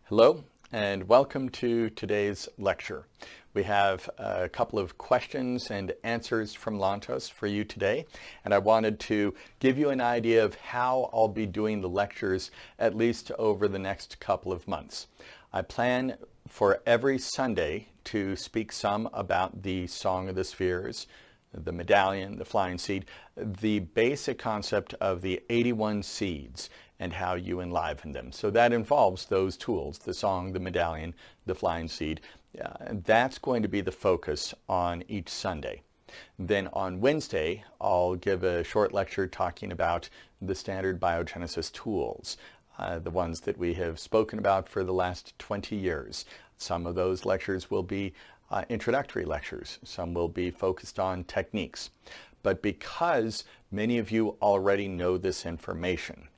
Hello and welcome to today's lecture. We have a couple of questions and answers from Lantos for you today, and I wanted to give you an idea of how I'll be doing the lectures at least over the next couple of months. I plan for every Sunday to speak some about the Song of the Spheres, the medallion, the flying seed, the basic concept of the 81 seeds and how you enliven them. So that involves those tools, the song, the medallion, the flying seed. That's going to be the focus on each Sunday. Then on Wednesday, I'll give a short lecture talking about the standard biogenesis tools, the ones that we have spoken about for the last 20 years. Some of those lectures will be introductory lectures. Some will be focused on techniques. But because many of you already know this information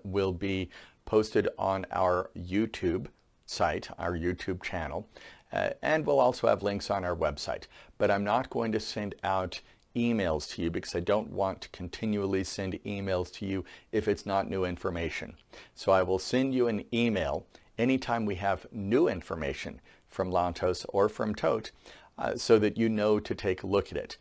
will be posted on our YouTube site, our YouTube channel, and we'll also have links on our website. But I'm not going to send out emails to you because I don't want to continually send emails to you if it's not new information. So I will send you an email anytime we have new information from Lantos or from Tote, so that you know to take a look at it.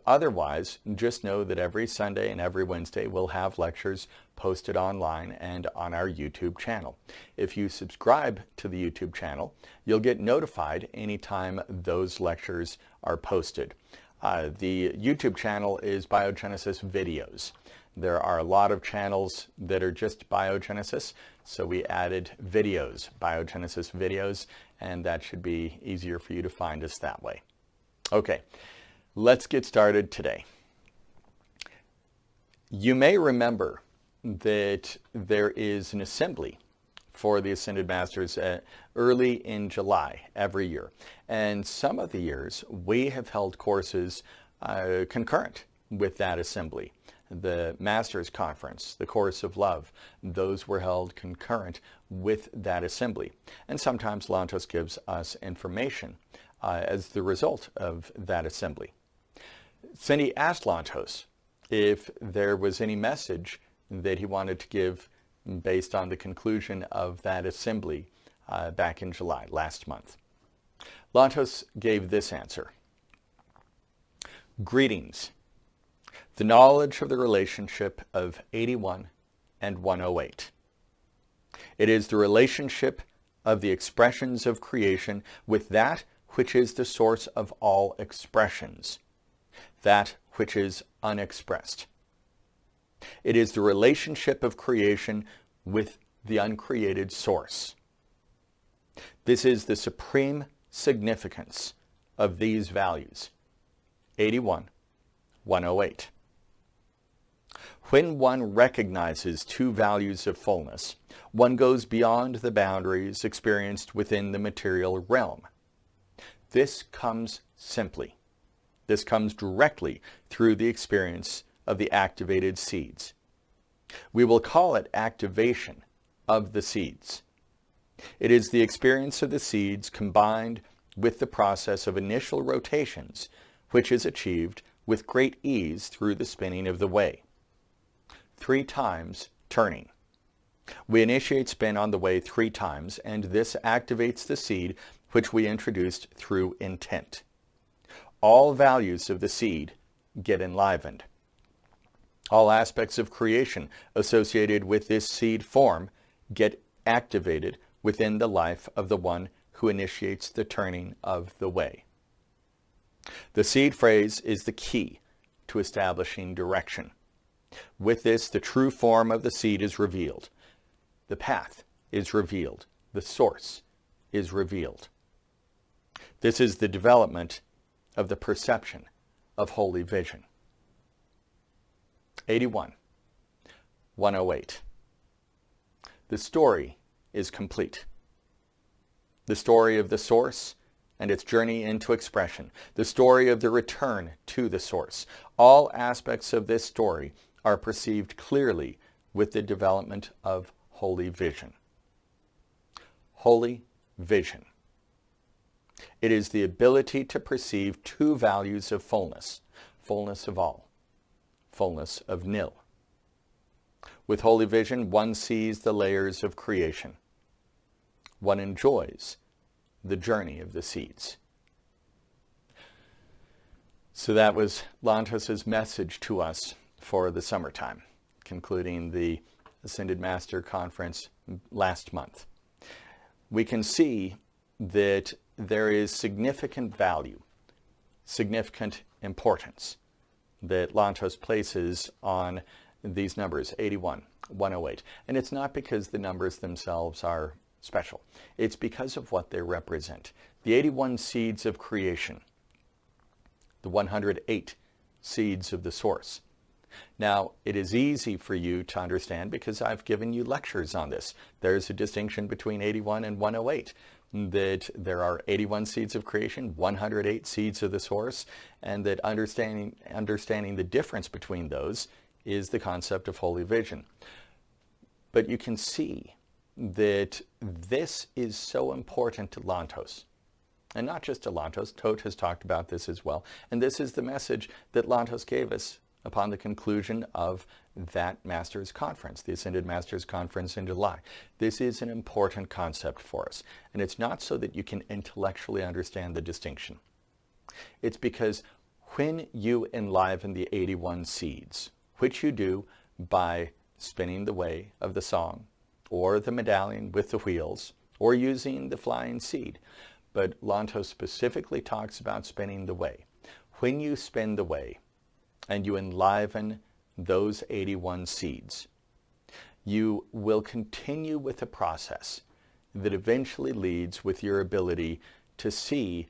Otherwise, just know that every Sunday and every Wednesday we'll have lectures posted online and on our YouTube channel. If you subscribe to the YouTube channel, you'll get notified anytime those lectures are posted. The YouTube channel is Biogenesis Videos. There are a lot of channels that are just biogenesis, so we added videos, biogenesis videos, and that should be easier for you to find us that way. Okay, let's get started today. You may remember that there is an assembly for the Ascended Masters early in July every year, and some of the years we have held courses concurrent with that assembly. The Masters Conference, the Course of Love, those were held concurrent with that assembly. And sometimes Lantos gives us information as the result of that assembly. Cindy asked Lantos if there was any message that he wanted to give based on the conclusion of that assembly back in July, last month. Lantos gave this answer. Greetings. The knowledge of the relationship of 81 and 108. It is the relationship of the expressions of creation with that which is the source of all expressions, that which is unexpressed. It is the relationship of creation with the uncreated source. This is the supreme significance of these values, 81, 108. When one recognizes two values of fullness, one goes beyond the boundaries experienced within the material realm. This comes simply. This comes directly through the experience of the activated seeds. We will call it activation of the seeds. It is the experience of the seeds combined with the process of initial rotations, which is achieved with great ease through the spinning of the way. 3 times turning. We initiate spin on the way 3 times, and this activates the seed which we introduced through intent. All values of the seed get enlivened. All aspects of creation associated with this seed form get activated within the life of the one who initiates the turning of the way. The seed phrase is the key to establishing direction. With this, the true form of the seed is revealed. The path is revealed. The source is revealed. This is the development of the perception of holy vision. 81, 108. The story is complete. The story of the source and its journey into expression. The story of the return to the source. All aspects of this story are perceived clearly with the development of holy vision. Holy vision. It is the ability to perceive two values of fullness, fullness of all, fullness of nil. With holy vision, one sees the layers of creation. One enjoys the journey of the seeds. So that was Lantos' message to us for the summertime, concluding the Ascended Master Conference last month. We can see that there is significant value, significant importance that Lantos places on these numbers, 81, 108. And it's not because the numbers themselves are special. It's because of what they represent. The 81 seeds of creation, the 108 seeds of the source. Now, it is easy for you to understand because I've given you lectures on this. There's a distinction between 81 and 108, that there are 81 seeds of creation, 108 seeds of the source, and that understanding the difference between those is the concept of holy vision. But you can see that this is so important to Lantos. And not just to Lantos, Todt has talked about this as well. And this is the message that Lantos gave us upon the conclusion of that Masters Conference, the Ascended Masters Conference in July. This is an important concept for us. And it's not so that you can intellectually understand the distinction. It's because when you enliven the 81 seeds, which you do by spinning the way of the song, or the medallion with the wheels, or using the flying seed, but Lantos specifically talks about spinning the way. When you spin the way and you enliven those 81 seeds, you will continue with a process that eventually leads with your ability to see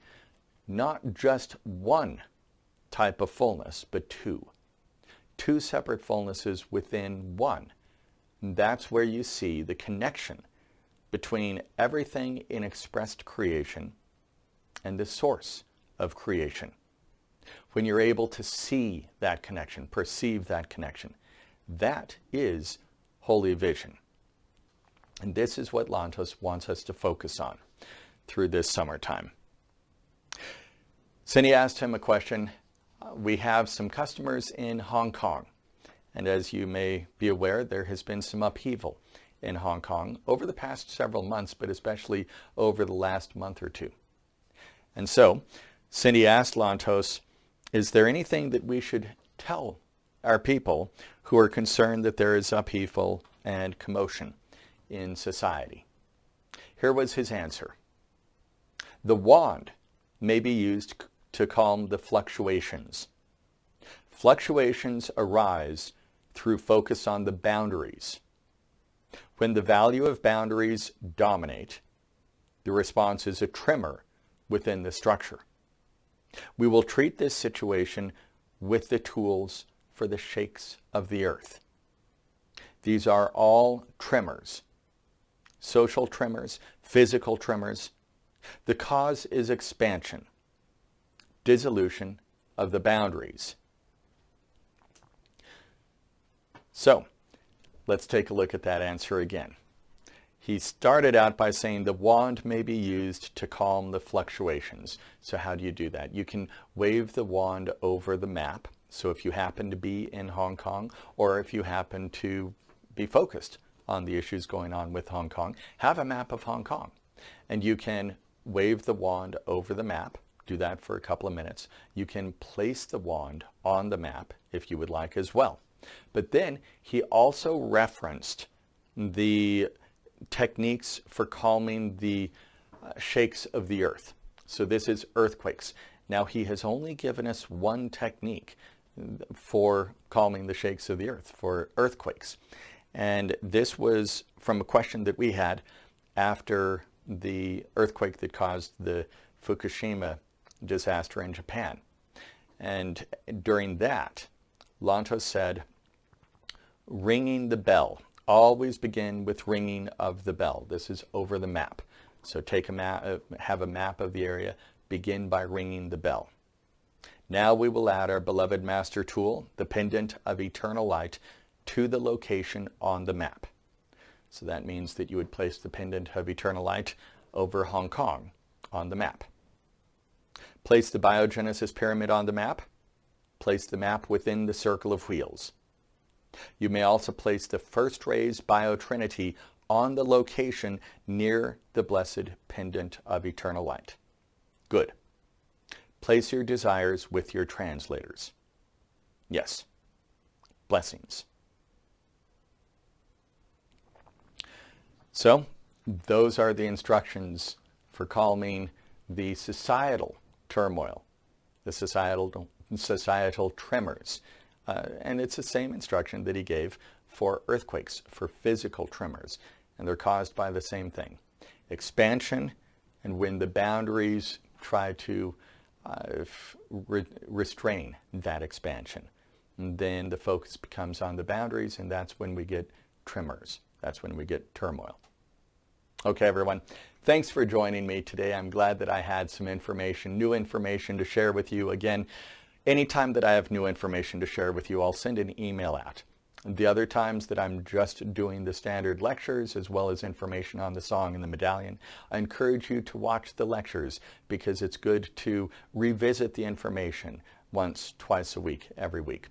not just one type of fullness, but two separate fullnesses within one. That's where you see the connection between everything in expressed creation and the source of creation. When you're able to see that connection, perceive that connection, that is holy vision. And this is what Lantos wants us to focus on through this summertime. Cindy asked him a question. We have some customers in Hong Kong. And as you may be aware, there has been some upheaval in Hong Kong over the past several months, but especially over the last month or two. And so, Cindy asked Lantos, is there anything that we should tell our people who are concerned that there is upheaval and commotion in society? Here was his answer. The wand may be used to calm the fluctuations. Fluctuations arise through focus on the boundaries. When the value of boundaries dominate, the response is a tremor within the structure. We will treat this situation with the tools for the shakes of the earth. These are all tremors, social tremors, physical tremors. The cause is expansion, dissolution of the boundaries. So, let's take a look at that answer again. He started out by saying the wand may be used to calm the fluctuations. So how do you do that? You can wave the wand over the map. So if you happen to be in Hong Kong, or if you happen to be focused on the issues going on with Hong Kong, have a map of Hong Kong. And you can wave the wand over the map. Do that for a couple of minutes. You can place the wand on the map if you would like as well. But then he also referenced the techniques for calming the shakes of the earth. So this is earthquakes. Now he has only given us one technique for calming the shakes of the earth, for earthquakes. And this was from a question that we had after the earthquake that caused the Fukushima disaster in Japan. And during that, Lantos said, ringing the bell. Always begin with ringing of the bell. This is over the map. So take a map, have a map of the area, begin by ringing the bell. Now we will add our beloved master tool, the pendant of eternal light, to the location on the map. So that means that you would place the pendant of eternal light over Hong Kong on the map. Place the biogenesis pyramid on the map. Place the map within the circle of wheels. You may also place the first rays biotrinity on the location near the blessed pendant of eternal light. Good. Place your desires with your translators. Yes. Blessings. So, those are the instructions for calming the societal turmoil, the societal tremors. And it's the same instruction that he gave for earthquakes, for physical tremors. And they're caused by the same thing. Expansion, and when the boundaries try to restrain that expansion, and then the focus becomes on the boundaries, and that's when we get tremors. That's when we get turmoil. Okay, everyone. Thanks for joining me today. I'm glad that I had some information, new information to share with you. Again, anytime that I have new information to share with you, I'll send an email out. The other times that I'm just doing the standard lectures as well as information on the song and the medallion, I encourage you to watch the lectures because it's good to revisit the information once, twice a week, every week.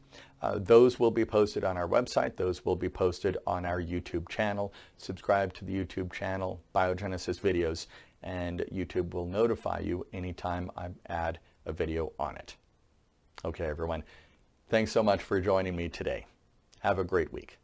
Those will be posted on our website. Those will be posted on our YouTube channel. Subscribe to the YouTube channel, Biogenesis Videos, and YouTube will notify you anytime I add a video on it. Okay, everyone. Thanks so much for joining me today. Have a great week.